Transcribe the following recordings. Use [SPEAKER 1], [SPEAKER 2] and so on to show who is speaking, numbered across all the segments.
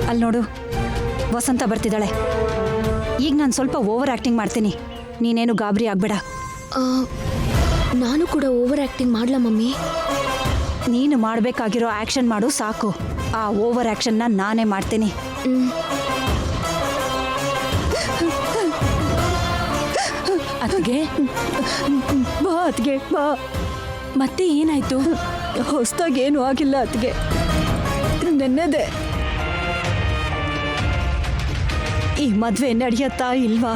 [SPEAKER 1] ಅಲ್ಲಿ ನೋಡು, ವಸಂತ ಬರ್ತಿದ್ದಾಳೆ. ಈಗ ನಾನು ಸ್ವಲ್ಪ ಓವರ್ ಆ್ಯಕ್ಟಿಂಗ್ ಮಾಡ್ತೀನಿ, ನೀನೇನು ಗಾಬರಿ ಆಗಬೇಡ.
[SPEAKER 2] ನಾನು ಕೂಡ ಓವರ್ ಆ್ಯಕ್ಟಿಂಗ್ ಮಾಡ್ಲಾ ಮಮ್ಮಿ?
[SPEAKER 1] ನೀನು ಮಾಡಬೇಕಾಗಿರೋ ಆ್ಯಕ್ಷನ್ ಮಾಡು ಸಾಕು. ಆ ಓವರ್ ಆ್ಯಕ್ಷನ್ನ ನಾನೇ ಮಾಡ್ತೀನಿ.
[SPEAKER 3] ಅತ್ತಿಗೆ,
[SPEAKER 1] ಬಾ ಅತ್ತಿಗೆ ಬಾ.
[SPEAKER 3] ಮತ್ತೆ ಏನಾಯ್ತು?
[SPEAKER 1] ಹೊಸ್ದಾಗೇನು ಆಗಿಲ್ಲ ಅತ್ತಿಗೆ, ನೆನ್ನೆದೆ. ಈ ಮದ್ವೆ ನಡೆಯತ್ತಾ ಇಲ್ವಾ?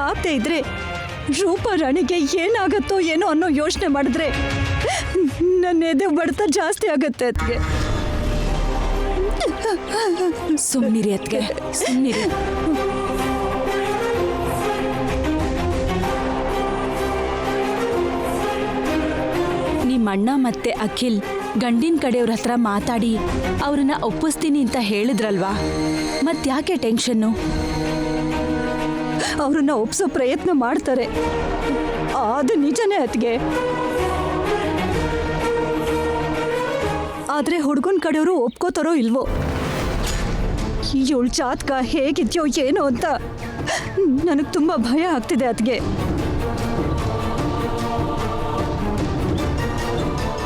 [SPEAKER 1] ಆಗದೆ ಇದ್ರೆ ರೂಪಾ ರಾಣಿಗೆ ಏನಾಗತ್ತೋ ಏನೋ ಅನ್ನೋ ಯೋಚನೆ ಮಾಡಿದ್ರೆ ನನ್ನ ಎದೆ ಬಡ್ತ ಜಾಸ್ತಿ ಆಗತ್ತೆ ಅತ್ತಿಗೆ.
[SPEAKER 3] ಸುಮ್ಮನಿರಿ ಅತ್ತಿಗೆ, ಸುಮ್ಮನಿರಿ. ನಿಮ್ಮಣ್ಣ ಮತ್ತೆ ಅಖಿಲ್ ಗಂಡಿನ ಕಡೆಯವ್ರ ಹತ್ರ ಮಾತಾಡಿ ಅವ್ರನ್ನ ಒಪ್ಪಿಸ್ತೀನಿ ಅಂತ ಹೇಳಿದ್ರಲ್ವಾ, ಮತ್ತ್ಯಾಕೆ ಟೆನ್ಷನ್ನು?
[SPEAKER 1] ಅವ್ರನ್ನ ಒಪ್ಸೋ ಪ್ರಯತ್ನ ಮಾಡ್ತಾರೆ, ಅದು ನಿಜನೇ ಅತ್ತಿಗೆ. ಆದ್ರೆ ಹುಡುಗನ ಕಡೆಯವರು ಒಪ್ಕೋತಾರೋ ಇಲ್ವೋ? ಇವಳ ಜಾತಕ ಹೇಗಿದ್ಯೋ ಏನೋ ಅಂತ ನನಗೆ ತುಂಬಾ ಭಯ ಆಗ್ತಿದೆ ಅತ್ತಿಗೆ.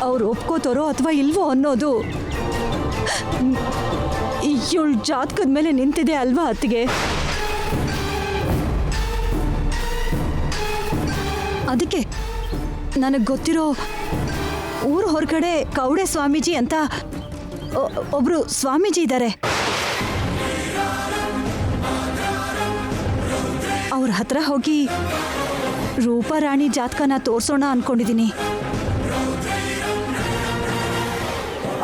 [SPEAKER 1] ಅವ್ರು ಒಪ್ಕೋತಾರೋ ಅಥವಾ ಇಲ್ವೋ ಅನ್ನೋದು ಇವಳ ಜಾತಕದ ಮೇಲೆ ನಿಂತಿದೆ ಅಲ್ವಾ ಅತ್ತಿಗೆ? ಅದಕ್ಕೆ ನನಗೆ ಗೊತ್ತಿರೋ ಊರು ಹೊರಗಡೆ ಕೌಡೆ ಸ್ವಾಮೀಜಿ ಅಂತ ಒಬ್ರು ಸ್ವಾಮೀಜಿ ಇದ್ದಾರೆ. ಅವ್ರ ಹತ್ರ ಹೋಗಿ ರೂಪಾ ರಾಣಿ ಜಾತಕನ ತೋರ್ಸೋಣ ಅನ್ಕೊಂಡಿದ್ದೀನಿ.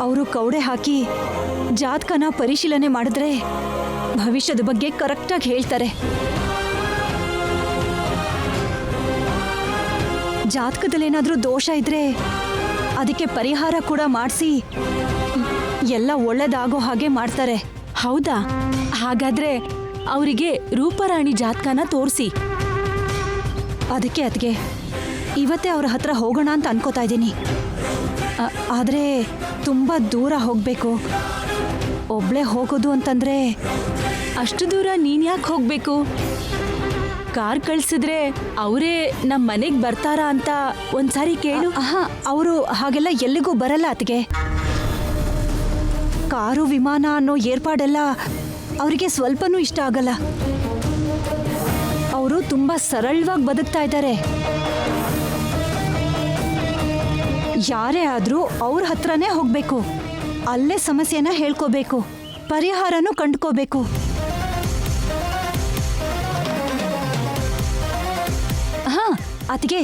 [SPEAKER 1] ಅವರು ಕೌಡೆ ಹಾಕಿ ಜಾತಕನ ಪರಿಶೀಲನೆ ಮಾಡಿದ್ರೆ ಭವಿಷ್ಯದ ಬಗ್ಗೆ ಕರೆಕ್ಟಾಗಿ ಹೇಳ್ತಾರೆ. ಜಾತಕದಲ್ಲೇನಾದ್ರೂ ದೋಷ ಇದ್ರೆ ಅದಕ್ಕೆ ಪರಿಹಾರ ಕೂಡ ಮಾಡಿಸಿ ಎಲ್ಲ ಒಳ್ಳೇದಾಗೋ ಹಾಗೆ ಮಾಡ್ತಾರೆ.
[SPEAKER 3] ಹೌದಾ? ಹಾಗಾದ್ರೆ ಅವರಿಗೆ ರೂಪರಾಣಿ ಜಾತಕನ ತೋರಿಸಿ.
[SPEAKER 1] ಅದಕ್ಕೆ ಅದಕ್ಕೆ ಇವತ್ತೇ ಅವ್ರ ಹತ್ರ ಹೋಗೋಣ ಅಂತ ಅನ್ಕೋತಾ ಇದ್ದೀನಿ. ಆದರೆ ತುಂಬ ದೂರ ಹೋಗಬೇಕು. ಒಬ್ಳೇ ಹೋಗೋದು ಅಂತಂದ್ರೆ
[SPEAKER 3] ಅಷ್ಟು ದೂರ ನೀನ್ ಯಾಕೆ ಹೋಗ್ಬೇಕು? ಕಾರ್ ಕಳ್ಸಿದ್ರೆ ಅವರೇ ನಮ್ಮ ಮನೆಗೆ ಬರ್ತಾರಾ ಅಂತ ಒಂದ್ಸಾರಿ ಕೇಳು.
[SPEAKER 1] ಅವರು ಹಾಗೆಲ್ಲ ಎಲ್ಲಿಗೂ ಬರಲ್ಲ ಅತ್ತಿಗೆ. ಕಾರು ವಿಮಾನ ಅನ್ನೋ ಏರ್ಪಾಡೆಲ್ಲ ಅವರಿಗೆ ಸ್ವಲ್ಪನೂ ಇಷ್ಟ ಆಗಲ್ಲ. ಅವರು ತುಂಬ ಸರಳವಾಗಿ ಬದುಕ್ತಾ ಇದ್ದಾರೆ. ಯಾರೇ ಆದರೂ ಅವ್ರ ಹತ್ರನೇ ಹೋಗಬೇಕು, ಅಲ್ಲೇ ಸಮಸ್ಯೆನ ಹೇಳ್ಕೋಬೇಕು, ಪರಿಹಾರನೂ ಕಂಡ್ಕೋಬೇಕು. ಅತಿಗೆ,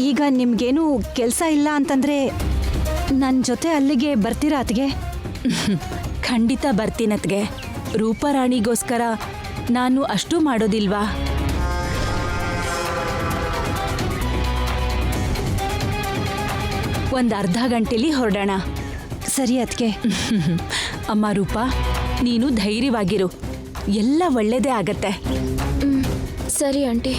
[SPEAKER 1] ಈಗ ನಿಮ್ಗೇನು ಕೆಲಸ ಇಲ್ಲ ಅಂತಂದ್ರೆ ನನ್ನ ಜೊತೆ ಅಲ್ಲಿಗೆ ಬರ್ತೀರಾ ಅತಿಗೆ?
[SPEAKER 3] ಖಂಡಿತ ಬರ್ತೀನತ್ಗೆ. ರೂಪರಾಣಿಗೋಸ್ಕರ ನಾನು ಅಷ್ಟು ಮಾಡೋದಿಲ್ವಾ? ಒಂದು ಅರ್ಧ ಗಂಟೆಲಿ ಹೊರಡೋಣ.
[SPEAKER 1] ಸರಿ ಅತ್ಗೆ.
[SPEAKER 3] ಅಮ್ಮ ರೂಪಾ, ನೀನು ಧೈರ್ಯವಾಗಿರು, ಎಲ್ಲ ಒಳ್ಳೇದೇ ಆಗತ್ತೆ.
[SPEAKER 2] ಸರಿ ಆಂಟಿ.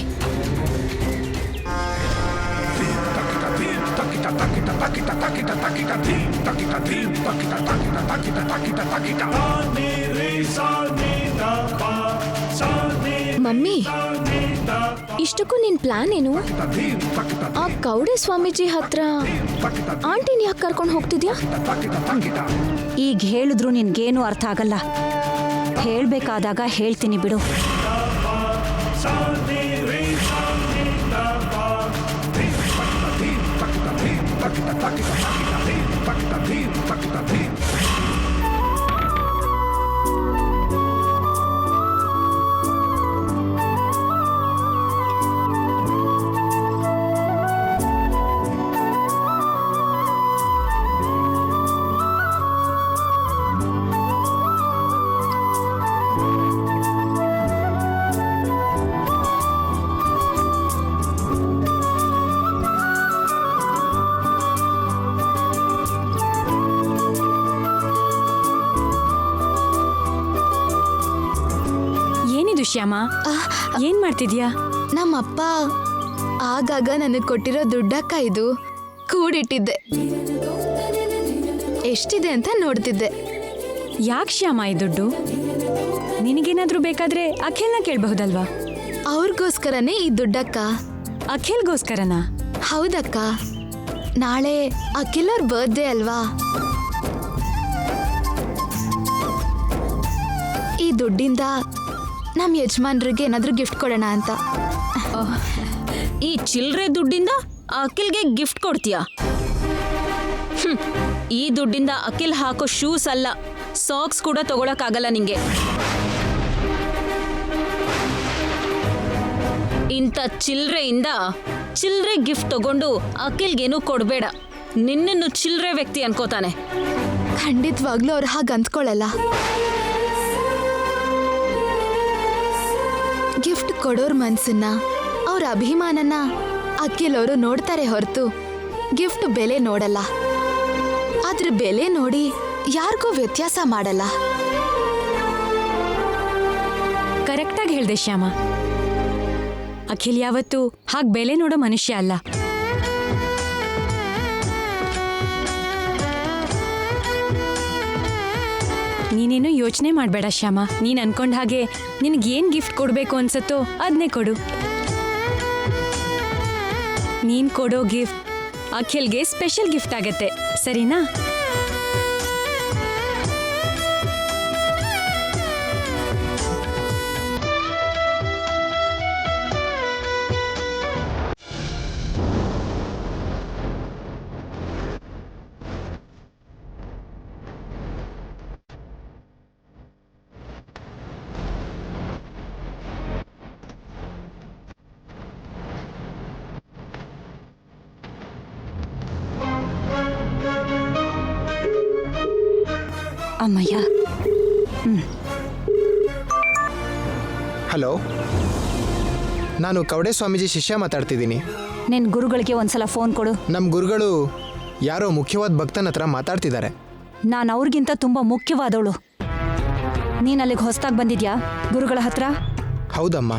[SPEAKER 2] ಮಮ್ಮಿ, ಇಷ್ಟಕ್ಕೂ ನಿನ್ ಪ್ಲಾನ್ ಏನು? ಆ ಕೌಡೆ ಸ್ವಾಮೀಜಿ ಹತ್ರ ಆಂಟಿನ ಯಾಕೆ ಕರ್ಕೊಂಡು ಹೋಗ್ತಿದ್ಯಾ?
[SPEAKER 1] ಈಗ ಹೇಳಿದ್ರು ನಿನ್ಗೇನು ಅರ್ಥ ಆಗಲ್ಲ. ಹೇಳ್ಬೇಕಾದಾಗ ಹೇಳ್ತೀನಿ ಬಿಡು.
[SPEAKER 3] ಶ್ಯಾಮ, ಏನ್ ಮಾಡ್ತಿದ್ಯಾ?
[SPEAKER 2] ನಮ್ಮಪ್ಪ ಆಗಾಗ ನನಗೆ ಕೊಟ್ಟಿರೋ ದುಡ್ಡಕ್ಕ ಇದು ಕೂಡಿಟ್ಟಿದ್ದೆ. ಎಷ್ಟಿದೆ ಅಂತ ನೋಡ್ತಿದ್ದೆ.
[SPEAKER 4] ಯಾಕೆ ಶ್ಯಾಮ ಈ ದುಡ್ಡು? ನಿನಗೇನಾದ್ರೂ ಬೇಕಾದ್ರೆ ಅಖಿಲ್ನ ಕೇಳಬಹುದಲ್ವಾ?
[SPEAKER 2] ಅವ್ರಿಗೋಸ್ಕರನೇ ಈ ದುಡ್ಡಕ್ಕ.
[SPEAKER 4] ಅಖಿಲ್ಗೋಸ್ಕರನಾ?
[SPEAKER 2] ಹೌದಕ್ಕ, ನಾಳೆ ಅಖಿಲ್ ಅವ್ರ ಬರ್ತ್ಡೇ ಅಲ್ವಾ? ಈ ದುಡ್ಡಿಂದ ನಮ್ಮ ಯಜಮಾನ್ರಿಗೆ ಏನಾದ್ರೂ ಗಿಫ್ಟ್ ಕೊಡೋಣ ಅಂತ.
[SPEAKER 3] ಈ ಚಿಲ್ರೆ ದುಡ್ಡಿಂದ ಅಖಿಲ್ಗೆ ಗಿಫ್ಟ್ ಕೊಡ್ತೀಯಾ? ಈ ದುಡ್ಡಿಂದ ಅಖಿಲ್ ಹಾಕೋ ಶೂಸ್ ಅಲ್ಲ, ಸಾಕ್ಸ್ ಕೂಡ ತಗೊಳಕ್ಕಾಗಲ್ಲ ನಿಂಗೆ. ಇಂಥ ಚಿಲ್ರೆಯಿಂದ ಚಿಲ್ರೆ ಗಿಫ್ಟ್ ತಗೊಂಡು ಅಖಿಲ್ಗೇನು ಕೊಡಬೇಡ. ನಿನ್ನನ್ನು ಚಿಲ್ರೆ ವ್ಯಕ್ತಿ ಅನ್ಕೋತಾನೆ.
[SPEAKER 2] ಖಂಡಿತವಾಗ್ಲೂ ಅವ್ರು ಹಾಗೆ ಅಂದ್ಕೊಳ್ಳಲ್ಲ. ಗಿಫ್ಟ್ ಕೊಡೋರ್ ಮನ್ಸನ್ನ, ಅವ್ರ ಅಭಿಮಾನನ ಅಖಿಲ್ ಅವರು ನೋಡ್ತಾರೆ ಹೊರತು ಗಿಫ್ಟ್ ಬೆಲೆ ನೋಡಲ್ಲ. ಅದ್ರ ಬೆಲೆ ನೋಡಿ ಯಾರಿಗೂ ವ್ಯತ್ಯಾಸ ಮಾಡಲ್ಲ.
[SPEAKER 4] ಕರೆಕ್ಟಾಗಿ ಹೇಳ್ದೆ ಶ್ಯಾಮ. ಅಖಿಲ್ ಯಾವತ್ತೂ ಹಾಗೆ ಬೆಲೆ ನೋಡೋ ಮನುಷ್ಯ ಅಲ್ಲ. ನೀನೇನು ಯೋಚನೆ ಮಾಡಬೇಡ ಶ್ಯಾಮ. ನೀನು ಅನ್ಕೊಂಡ ಹಾಗೆ ನಿನಗೇನು ಗಿಫ್ಟ್ ಕೊಡಬೇಕು ಅನ್ಸತ್ತೋ ಅದನ್ನೇ ಕೊಡು. ನೀನು ಕೊಡೋ ಗಿಫ್ಟ್ ಅಖಿಲ್ಗೆ ಸ್ಪೆಷಲ್ ಗಿಫ್ಟ್ ಆಗತ್ತೆ, ಸರಿನಾ?
[SPEAKER 1] ಅಮ್ಮಯ್ಯ.
[SPEAKER 5] ಹಲೋ, ನಾನು ಕವಡೆ ಸ್ವಾಮೀಜಿ ಶಿಷ್ಯ ಮಾತಾಡ್ತಿದ್ದೀನಿ.
[SPEAKER 1] ನಿನ್ನ ಗುರುಗಳಿಗೆ ಒಂದ್ಸಲ ಫೋನ್ ಕೊಡು.
[SPEAKER 5] ನಮ್ಮ ಗುರುಗಳು ಯಾರೋ ಮುಖ್ಯವಾದ ಭಕ್ತನ ಹತ್ರ ಮಾತಾಡ್ತಿದ್ದಾರೆ.
[SPEAKER 1] ನಾನು ಅವ್ರಿಗಿಂತ ತುಂಬ ಮುಖ್ಯವಾದವಳು. ನೀನು ಅಲ್ಲಿಗೆ ಹೊಸ್ದಾಗಿ ಬಂದಿದ್ಯಾ ಗುರುಗಳ ಹತ್ರ?
[SPEAKER 5] ಹೌದಮ್ಮ.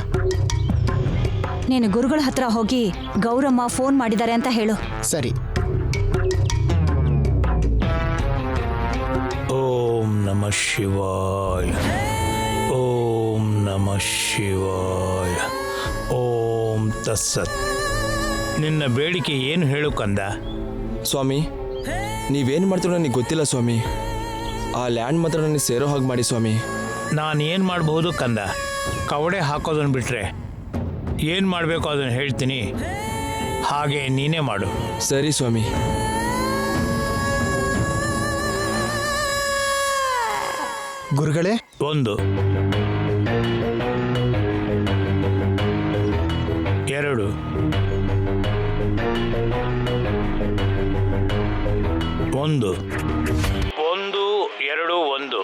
[SPEAKER 1] ನೀನು ಗುರುಗಳ ಹತ್ರ ಹೋಗಿ ಗೌರಮ್ಮ ಫೋನ್ ಮಾಡಿದ್ದಾರೆ ಅಂತ ಹೇಳು.
[SPEAKER 5] ಸರಿ.
[SPEAKER 6] ಓಂ ನಮಃ ಶಿವಾಯ, ಓಂ ನಮಃ ಶಿವಾಯ, ಓಂ ತತ್ಸತ್. ನಿನ್ನ ಬೇಡಿಕೆ ಏನು ಹೇಳು ಕಂದ?
[SPEAKER 7] ಸ್ವಾಮಿ, ನೀವೇನು ಮಾಡ್ತೀರೋ ನನಗೆ ಗೊತ್ತಿಲ್ಲ ಸ್ವಾಮಿ. ಆ ಲ್ಯಾಂಡ್ ಮಾತ್ರ ನನಗೆ ಸೇರೋ ಹಾಗೆ ಮಾಡಿ ಸ್ವಾಮಿ.
[SPEAKER 6] ನಾನು ಏನು ಮಾಡಬಹುದು ಕಂದ? ಕವಡೆ ಹಾಕೋದನ್ನು ಬಿಟ್ಟರೆ ಏನು ಮಾಡಬೇಕು ಅದನ್ನು ಹೇಳ್ತೀನಿ, ಹಾಗೆ ನೀನೇ ಮಾಡು.
[SPEAKER 7] ಸರಿ ಸ್ವಾಮಿ.
[SPEAKER 5] ಗುರುಗಳೇ,
[SPEAKER 6] 1 2 1 1 2 1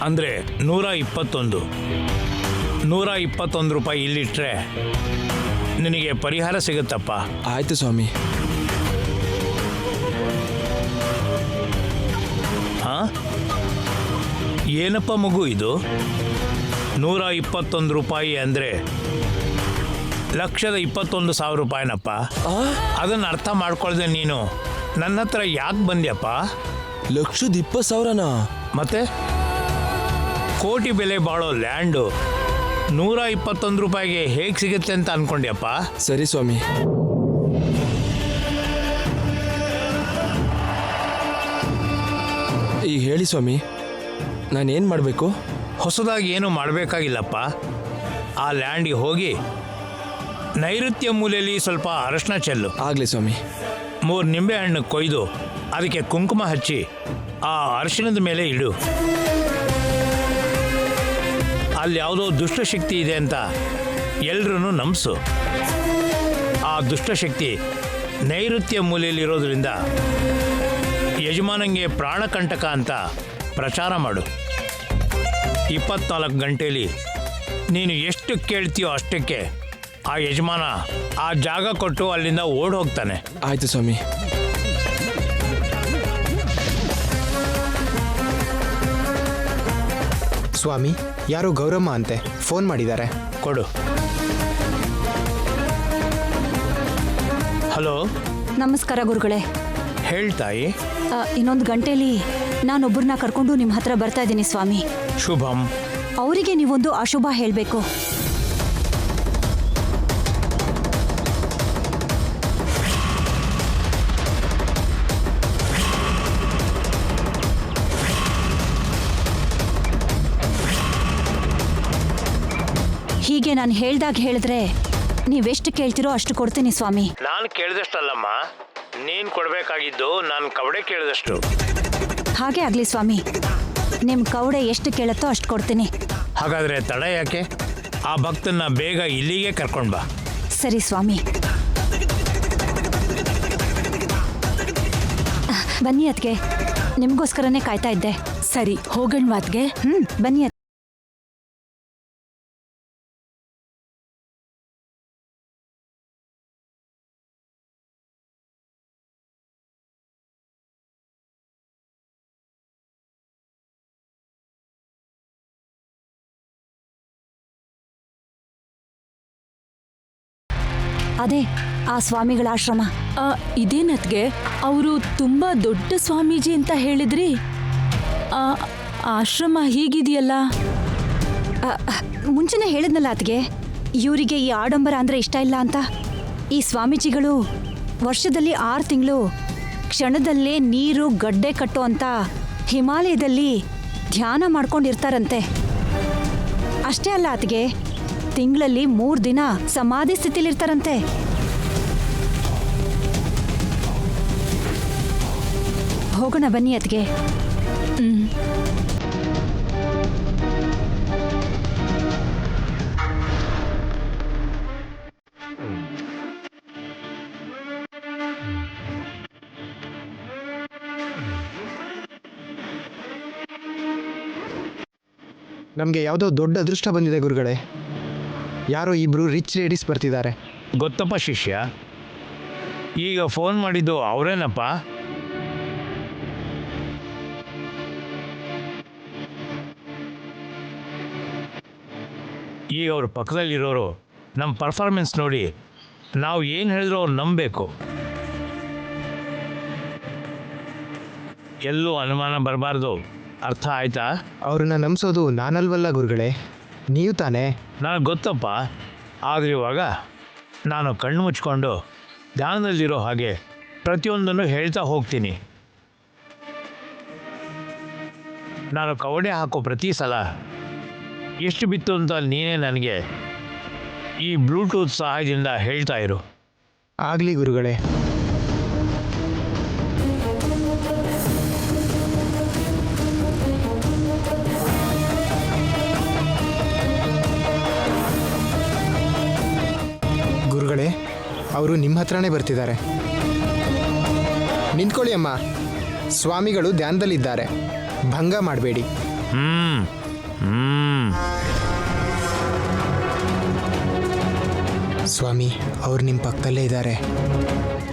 [SPEAKER 6] ಅಂದರೆ 121. 121 ರೂಪಾಯಿ ಇಲ್ಲಿಟ್ರೆ ನಿನಗೆ ಪರಿಹಾರ ಸಿಗುತ್ತಪ್ಪ.
[SPEAKER 7] ಆಯ್ತು ಸ್ವಾಮಿ.
[SPEAKER 6] ಹಾಂ, ಏನಪ್ಪ ಮಗು ಇದು? 121 ರೂಪಾಯಿ ಅಂದರೆ 1,21,000 ರೂಪಾಯಿನಪ್ಪ. ಅದನ್ನು ಅರ್ಥ ಮಾಡ್ಕೊಳ್ದೆ ನೀನು ನನ್ನ ಹತ್ರ ಯಾಕೆ ಬಂದ್ಯಪ್ಪ?
[SPEAKER 7] 1,20,000ನಾ?
[SPEAKER 6] ಮತ್ತೆ ಕೋಟಿ ಬೆಲೆ ಬಾಳೋ ಲ್ಯಾಂಡು 121 ರೂಪಾಯಿಗೆ ಹೇಗೆ ಸಿಗುತ್ತೆ ಅಂತ ಅನ್ಕೊಂಡ್ಯಪ್ಪ?
[SPEAKER 7] ಸರಿ ಸ್ವಾಮಿ. ಈಗ ಹೇಳಿ ಸ್ವಾಮಿ, ನಾನೇನು ಮಾಡಬೇಕು?
[SPEAKER 6] ಹೊಸದಾಗಿ ಏನು ಮಾಡಬೇಕಾಗಿಲ್ಲಪ್ಪ. ಆ ಲ್ಯಾಂಡಿಗೆ ಹೋಗಿ ನೈಋತ್ಯ ಮೂಲೆಯಲ್ಲಿ ಸ್ವಲ್ಪ ಅರಶಿನ ಚೆಲ್ಲು.
[SPEAKER 7] ಆಗಲಿ ಸ್ವಾಮಿ.
[SPEAKER 6] 3 ನಿಂಬೆಹಣ್ಣು ಕೊಯ್ದು ಅದಕ್ಕೆ ಕುಂಕುಮ ಹಚ್ಚಿ ಆ ಅರಿಶಿಣದ ಮೇಲೆ ಇಡು. ಅಲ್ಲಿ ಯಾವುದೋ ದುಷ್ಟಶಕ್ತಿ ಇದೆ ಅಂತ ಎಲ್ರೂ ನಂಬಿಸು. ಆ ದುಷ್ಟಶಕ್ತಿ ನೈಋತ್ಯ ಮೂಲೆಯಲ್ಲಿರೋದ್ರಿಂದ ಯಜಮಾನಂಗೆ ಪ್ರಾಣಕಂಟಕ ಅಂತ ಪ್ರಚಾರ ಮಾಡು. 24 ಗಂಟೆಯಲ್ಲಿ ನೀನು ಎಷ್ಟು ಕೇಳ್ತೀಯೋ ಅಷ್ಟಕ್ಕೆ ಆ ಯಜಮಾನ ಆ ಜಾಗ ಕೊಟ್ಟು ಅಲ್ಲಿಂದ ಓಡ್ ಹೋಗ್ತಾನೆ.
[SPEAKER 7] ಆಯ್ತು ಸ್ವಾಮಿ.
[SPEAKER 5] ಸ್ವಾಮಿ, ಯಾರೋ ಗೌರಮ್ಮ ಅಂತೆ ಫೋನ್ ಮಾಡಿದ್ದಾರೆ.
[SPEAKER 6] ಕೊಡು.
[SPEAKER 3] ಹಲೋ,
[SPEAKER 1] ನಮಸ್ಕಾರ ಗುರುಗಳೇ.
[SPEAKER 6] ಹೇಳ್ತಾಯಿ.
[SPEAKER 1] ಇನ್ನೊಂದು ಗಂಟೆಲಿ ನಾನೊಬ್ಬರನ್ನ ಕರ್ಕೊಂಡು ನಿಮ್ಮ ಹತ್ರ ಬರ್ತಾ ಇದ್ದೀನಿ ಸ್ವಾಮಿ.
[SPEAKER 6] ಶುಭಂ.
[SPEAKER 1] ಅವರಿಗೆ ನೀವೊಂದು ಅಶುಭ ಹೇಳಬೇಕು. ಹೀಗೆ ನಾನು ಹೇಳ್ದಾಗ ಹೇಳಿದ್ರೆ ನೀವೆಷ್ಟು ಕೇಳ್ತಿರೋ ಅಷ್ಟು ಕೊಡ್ತೀನಿ ಸ್ವಾಮಿ.
[SPEAKER 6] ನಾನು ಕೇಳಿದಷ್ಟಲ್ಲಮ್ಮ, ನೀನು ಕೊಡಬೇಕಾಗಿದ್ದು ನಾನು ಕವಡೆ ಕೇಳಿದಷ್ಟು.
[SPEAKER 1] ಹಾಗೆ ಆಗಲಿ ಸ್ವಾಮಿ. ನಿಮ್ಮ ಕವಡೆ ಎಷ್ಟು ಕೇಳುತ್ತೋ ಅಷ್ಟು ಕೊಡ್ತೀನಿ.
[SPEAKER 6] ಹಾಗಾದರೆ ತಡ ಯಾಕೆ? ಆ ಭಕ್ತನ್ನ ಬೇಗ ಇಲ್ಲಿಗೆ ಕರ್ಕೊಂಡು ಬಾ.
[SPEAKER 1] ಸರಿ ಸ್ವಾಮಿ. ಬನ್ನಿ ಅದ್ಗೆ, ನಿಮಗೋಸ್ಕರನೇ ಕಾಯ್ತಾ ಇದ್ದೆ.
[SPEAKER 3] ಸರಿ ಹೋಗಣ್ವಾತ್ಗೆ.
[SPEAKER 1] ಬನ್ನಿ. ಅದೇ ಆ ಸ್ವಾಮಿಗಳ ಆಶ್ರಮ.
[SPEAKER 3] ಇದೇನತ್ಗೆ, ಅವರು ತುಂಬಾ ದೊಡ್ಡ ಸ್ವಾಮೀಜಿ ಅಂತ ಹೇಳಿದ್ರಿ. ಆಶ್ರಮ ಹೀಗಿದೆಯಲ್ಲ.
[SPEAKER 1] ಮುಂಚೆನೇ ಹೇಳಿದ್ನಲ್ಲ ಅದ್ಗೆ, ಇವರಿಗೆ ಈ ಆಡಂಬರ ಅಂದ್ರೆ ಇಷ್ಟ ಇಲ್ಲ ಅಂತ. ಈ ಸ್ವಾಮೀಜಿಗಳು ವರ್ಷದಲ್ಲಿ 6 ತಿಂಗಳು ಕ್ಷಣದಲ್ಲೇ ನೀರು ಗಡ್ಡೆ ಕಟ್ಟೋ ಅಂತ ಹಿಮಾಲಯದಲ್ಲಿ ಧ್ಯಾನ ಮಾಡ್ಕೊಂಡಿರ್ತಾರಂತೆ. ಅಷ್ಟೇ ಅಲ್ಲ ಅದ್ಗೆ, ತಿಂಗಳಲ್ಲಿ 3 ದಿನ ಸಮಾಧಿ ಸ್ಥಿತಿಲಿರ್ತಾರಂತೆ. ಹೋಗೋಣ ಬನ್ನಿ ಅದ್ಗೆ.
[SPEAKER 5] ನಮಗೆ ಯಾವುದೋ ದೊಡ್ಡ ಅದೃಷ್ಟ ಬಂದಿದೆ ಗುರುಗಳೇ. ಯಾರೋ ಇಬ್ಬರು ರಿಚ್ ಲೇಡೀಸ್ ಬರ್ತಿದ್ದಾರೆ.
[SPEAKER 6] ಗೊತ್ತಪ್ಪ ಶಿಷ್ಯ, ಈಗ ಫೋನ್ ಮಾಡಿದ್ದು ಅವರೇನಪ್ಪ? ಈಗ ಅವ್ರ ಪಕ್ಕದಲ್ಲಿರೋರು ನಮ್ಮ ಪರ್ಫಾರ್ಮೆನ್ಸ್ ನೋಡಿ ನಾವು ಏನು ಹೇಳಿದ್ರು ಅವ್ರು ನಂಬಬೇಕು. ಎಲ್ಲೂ ಅನುಮಾನ ಬರಬಾರ್ದು. ಅರ್ಥ ಆಯ್ತಾ?
[SPEAKER 5] ಅವ್ರನ್ನ ನಂಬಿಸೋದು ನಾನಲ್ವಲ್ಲ ಗುರುಗಳೇ, ನೀವು ತಾನೇ.
[SPEAKER 6] ನನಗೆ ಗೊತ್ತಪ್ಪ. ಆದರೆ ಇವಾಗ ನಾನು ಕಣ್ಣು ಮುಚ್ಕೊಂಡು ಧ್ಯಾನದಲ್ಲಿರೋ ಹಾಗೆ ಪ್ರತಿಯೊಂದನ್ನು ಹೇಳ್ತಾ ಹೋಗ್ತೀನಿ. ನಾನು ಕವಡೆ ಹಾಕೋ ಪ್ರತಿ ಸಲ ಎಷ್ಟು ಬಿತ್ತು ಅಂತ ನೀನೇ ನನಗೆ ಈ ಬ್ಲೂಟೂತ್ ಸಹಾಯದಿಂದ ಹೇಳ್ತಾ ಇರು.
[SPEAKER 5] ಆಗಲಿ ಗುರುಗಳೇ. ಗುರುಗಳೇ, ಅವರು ನಿಮ್ಮ ಹತ್ರನೇ ಬರ್ತಿದ್ದಾರೆ. ನಿಂತ್ಕೊಳ್ಳಿ ಅಮ್ಮ, ಸ್ವಾಮಿಗಳು ಧ್ಯಾನದಲ್ಲಿದ್ದಾರೆ, ಭಂಗ ಮಾಡಬೇಡಿ. ಸ್ವಾಮಿ, ಅವ್ರು ನಿಮ್ಮ ಪಕ್ಕದಲ್ಲೇ ಇದ್ದಾರೆ.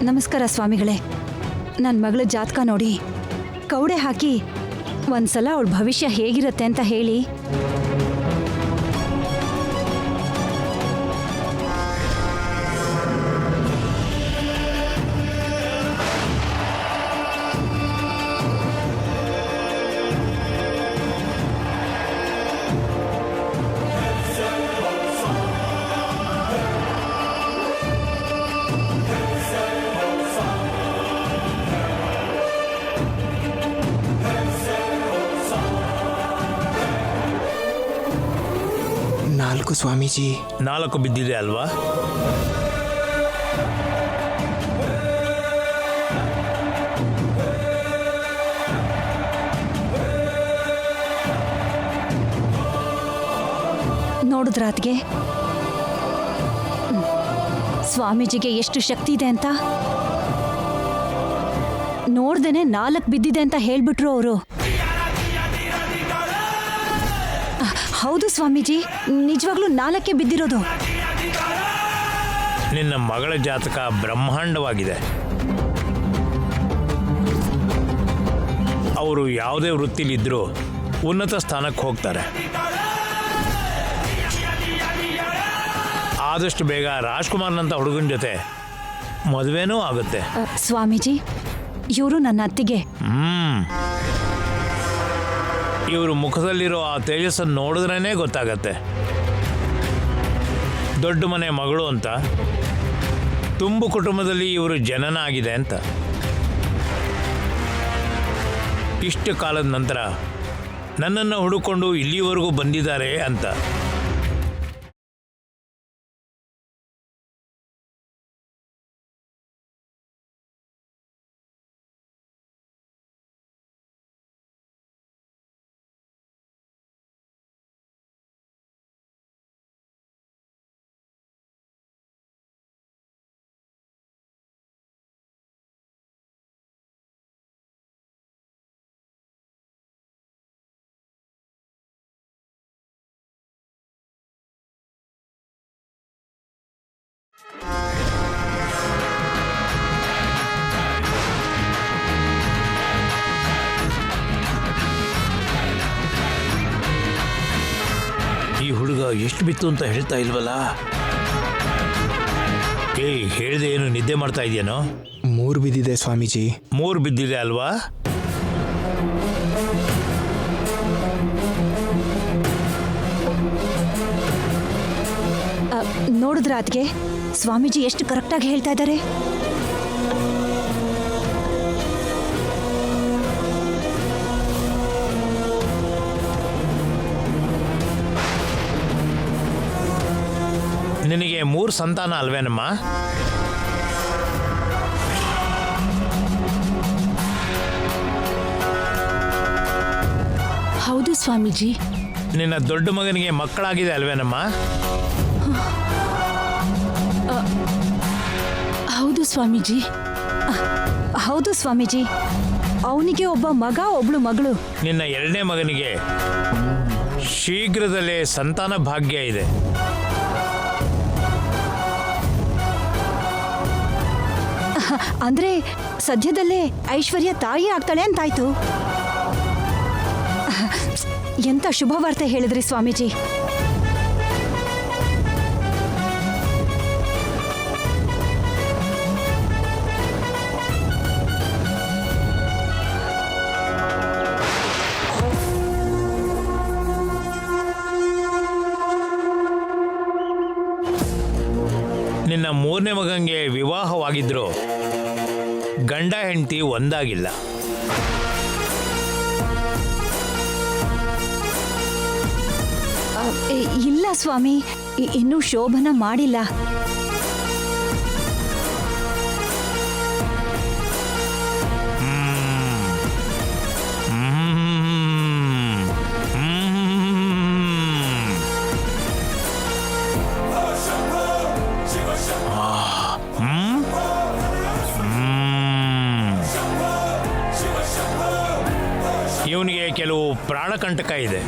[SPEAKER 1] ನಮಸ್ಕಾರ ಸ್ವಾಮಿಗಳೇ. ನನ್ನ ಮಗಳ ಜಾತಕ ನೋಡಿ ಕವಡೆ ಹಾಕಿ ಒಂದ್ಸಲ ಅವಳ ಭವಿಷ್ಯ ಹೇಗಿರುತ್ತೆ ಅಂತ ಹೇಳಿ.
[SPEAKER 5] ನಾಲ್ಕು ಸ್ವಾಮೀಜಿ.
[SPEAKER 6] 4 ಬಿದ್ದಿದೆ ಅಲ್ವಾ?
[SPEAKER 1] ನೋಡಿದ್ರಾತ್ಗೆ ಸ್ವಾಮೀಜಿಗೆ ಎಷ್ಟು ಶಕ್ತಿ ಇದೆ ಅಂತ. ನೋಡ್ದೇನೆ 4 ಬಿದ್ದಿದೆ ಅಂತ ಹೇಳ್ಬಿಟ್ರು ಅವರು. ಹೌದು ಸ್ವಾಮೀಜಿ, ನಿಜವಾಗ್ಲೂ 4 ಬಿದ್ದಿರೋದು.
[SPEAKER 6] ನಿನ್ನ ಮಗಳ ಜಾತಕ ಬ್ರಹ್ಮಾಂಡವಾಗಿದೆ. ಅವರು ಯಾವುದೇ ವೃತ್ತಿಲಿದ್ದರೂ ಉನ್ನತ ಸ್ಥಾನಕ್ಕೆ ಹೋಗ್ತಾರೆ. ಆದಷ್ಟು ಬೇಗ ರಾಜ್ಕುಮಾರ್ನಂತ ಹುಡುಗನ ಜೊತೆ ಮದುವೆನೂ ಆಗುತ್ತೆ.
[SPEAKER 1] ಸ್ವಾಮೀಜಿ, ಇವರು ನನ್ನ ಅತ್ತಿಗೆ.
[SPEAKER 6] ಇವರು ಮುಖದಲ್ಲಿರೋ ಆ ತೇಜಸ್ಸನ್ನು ನೋಡಿದ್ರೇ ಗೊತ್ತಾಗತ್ತೆ. ದೊಡ್ಡ ಮನೆ ಮಗಳು ಅಂತ, ತುಂಬು ಕುಟುಂಬದಲ್ಲಿ ಇವರು ಜನನ ಆಗಿದೆ ಅಂತ. ಇಷ್ಟು ಕಾಲದ ನಂತರ ನನ್ನನ್ನು ಹುಡುಕೊಂಡು ಇಲ್ಲಿವರೆಗೂ ಬಂದಿದ್ದಾರೆ ಅಂತ. ಈ ಹುಡುಗ ಎಷ್ಟು ಬಿತ್ತು ಅಂತ ಹೇಳ್ತಾ ಇಲ್ವಲ್ಲ? ಹೇಳಿದೆ ಏನು ನಿದ್ದೆ ಮಾಡ್ತಾ ಇದೆಯೇನೋ?
[SPEAKER 5] 3 ಬಿದ್ದಿದೆ ಸ್ವಾಮೀಜಿ.
[SPEAKER 6] 3 ಬಿದ್ದಿದೆ ಅಲ್ವಾ?
[SPEAKER 1] ನೋಡಿದ್ರ ಅದಕ್ಕೆ ಸ್ವಾಮೀಜಿ ಎಷ್ಟು ಕರೆಕ್ಟಾಗಿ ಹೇಳ್ತಾ ಇದ್ದಾರೆ.
[SPEAKER 6] ನಿನಗೆ 3 ಸಂತಾನ ಅಲ್ವೇನಮ್ಮ?
[SPEAKER 3] ಹೌದು ಸ್ವಾಮೀಜಿ.
[SPEAKER 6] ನಿನ್ನ ದೊಡ್ಡ ಮಗನಿಗೆ ಮಕ್ಕಳಾಗಿದೆ ಅಲ್ವೇನಮ್ಮ?
[SPEAKER 3] ಹೌದು ಸ್ವಾಮೀಜಿ.
[SPEAKER 1] ಹೌದು ಸ್ವಾಮೀಜಿ, ಅವನಿಗೆ ಒಬ್ಬ ಮಗ ಒಬ್ಳು ಮಗಳು.
[SPEAKER 6] ನಿನ್ನ 2ನೇ ಮಗನಿಗೆ ಶೀಘ್ರದಲ್ಲೇ ಸಂತಾನ ಭಾಗ್ಯ ಇದೆ.
[SPEAKER 1] ಅಂದ್ರೆ ಸದ್ಯದಲ್ಲೇ ಐಶ್ವರ್ಯ ತಾಯಿ ಆಗ್ತಾಳೆ ಅಂತಾಯ್ತು. ಎಂತ ಶುಭವಾರ್ತೆ ಹೇಳಿದ್ರಿ ಸ್ವಾಮೀಜಿ.
[SPEAKER 6] ನಿನ್ನ 3ನೇ ಮಗನಿಗೆ ವಿವಾಹವಾಗಿದ್ರು ಗಂಡ ಹೆಂಡತಿ ಒಂದಾಗಿಲ್ಲ.
[SPEAKER 1] ಇಲ್ಲ ಸ್ವಾಮಿ, ಇನ್ನೂ ಶೋಭನ ಮಾಡಿಲ್ಲ.
[SPEAKER 6] ಇವನಿಗೆ ಕೆಲವು ಪ್ರಾಣಕಂಟಕ ಇದೆ.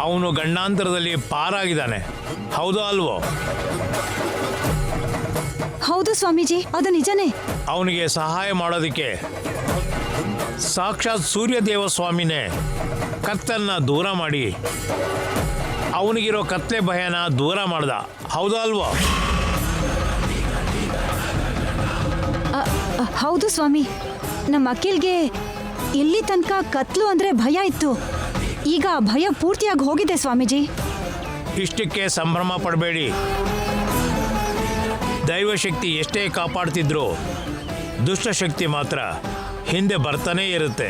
[SPEAKER 6] ಅವನು ಗಂಡಾಂತರದಲ್ಲಿ ಪಾರಾಗಿದ್ದಾನೆ, ಹೌದೋ ಅಲ್ವೋ?
[SPEAKER 1] ಹೌದು ಸ್ವಾಮೀಜಿ, ಅದು ನಿಜನೇ.
[SPEAKER 6] ಅವನಿಗೆ ಸಹಾಯ ಮಾಡೋದಕ್ಕೆ ಸಾಕ್ಷಾತ್ ಸೂರ್ಯದೇವ ಸ್ವಾಮಿನೇ ಕತ್ತನ್ನ ದೂರ ಮಾಡಿ ಅವನಿಗಿರೋ ಕತ್ಲೆ ಭಯನ ದೂರ ಮಾಡ್ದ, ಹೌದೋ ಅಲ್ವೋ?
[SPEAKER 1] ಹೌದು ಸ್ವಾಮಿ, ನಮ್ಮ ಅಖಿಲ್ಗೆ ಇಲ್ಲಿ ತನಕ ಕತ್ಲು ಅಂದ್ರೆ ಭಯ ಇತ್ತು. ಈಗ ಆ ಭಯ ಪೂರ್ತಿಯಾಗಿ ಹೋಗಿದೆ ಸ್ವಾಮೀಜಿ.
[SPEAKER 6] ಇಷ್ಟಕ್ಕೆ ಸಂಭ್ರಮ ಪಡಬೇಡಿ. ದೈವಶಕ್ತಿ ಎಷ್ಟೇ ಕಾಪಾಡ್ತಿದ್ರೂ ದುಷ್ಟಶಕ್ತಿ ಮಾತ್ರ ಹಿಂದೆ ಬರ್ತಾನೇ ಇರುತ್ತೆ.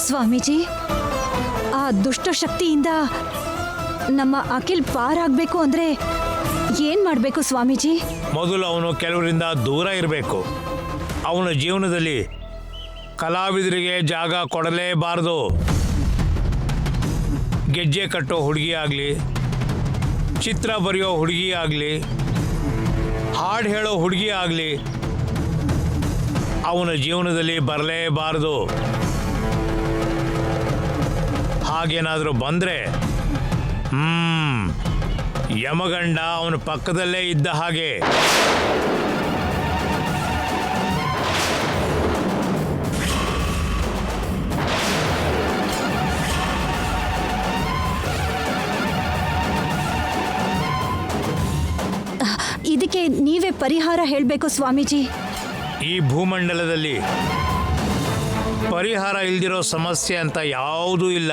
[SPEAKER 1] ಸ್ವಾಮೀಜಿ, ಆ ದುಷ್ಟಶಕ್ತಿಯಿಂದ ನಮ್ಮ ಅಖಿಲ್ ಪಾರಾಗಬೇಕು ಅಂದ್ರೆ ಏನ್ ಮಾಡಬೇಕು ಸ್ವಾಮೀಜಿ?
[SPEAKER 6] ಮೊದಲು ಅವನು ಕೆಲವರಿಂದ ದೂರ ಇರಬೇಕು. ಅವನ ಜೀವನದಲ್ಲಿ ಕಲಾವಿದರಿಗೆ ಜಾಗ ಕೊಡಲೇಬಾರದು. ಗೆಜ್ಜೆ ಕಟ್ಟೋ ಹುಡುಗಿ ಆಗಲಿ, ಚಿತ್ರ ಬರೆಯೋ ಹುಡುಗಿ ಆಗಲಿ, ಹಾಡು ಹೇಳೋ ಹುಡುಗಿ ಆಗಲಿ ಅವನ ಜೀವನದಲ್ಲಿ ಬರಲೇಬಾರದು. ಹಾಗೇನಾದರೂ ಬಂದರೆ ಯಮಗಂಡ ಅವನ ಪಕ್ಕದಲ್ಲೇ ಇದ್ದ ಹಾಗೆ.
[SPEAKER 1] ಇದಕ್ಕೆ ನೀವೇ ಪರಿಹಾರ ಹೇಳಬೇಕು ಸ್ವಾಮೀಜಿ.
[SPEAKER 6] ಈ ಭೂಮಂಡಲದಲ್ಲಿ ಪರಿಹಾರ ಇಲ್ದಿರೋ ಸಮಸ್ಯೆ ಅಂತ ಯಾವುದೂ ಇಲ್ಲ.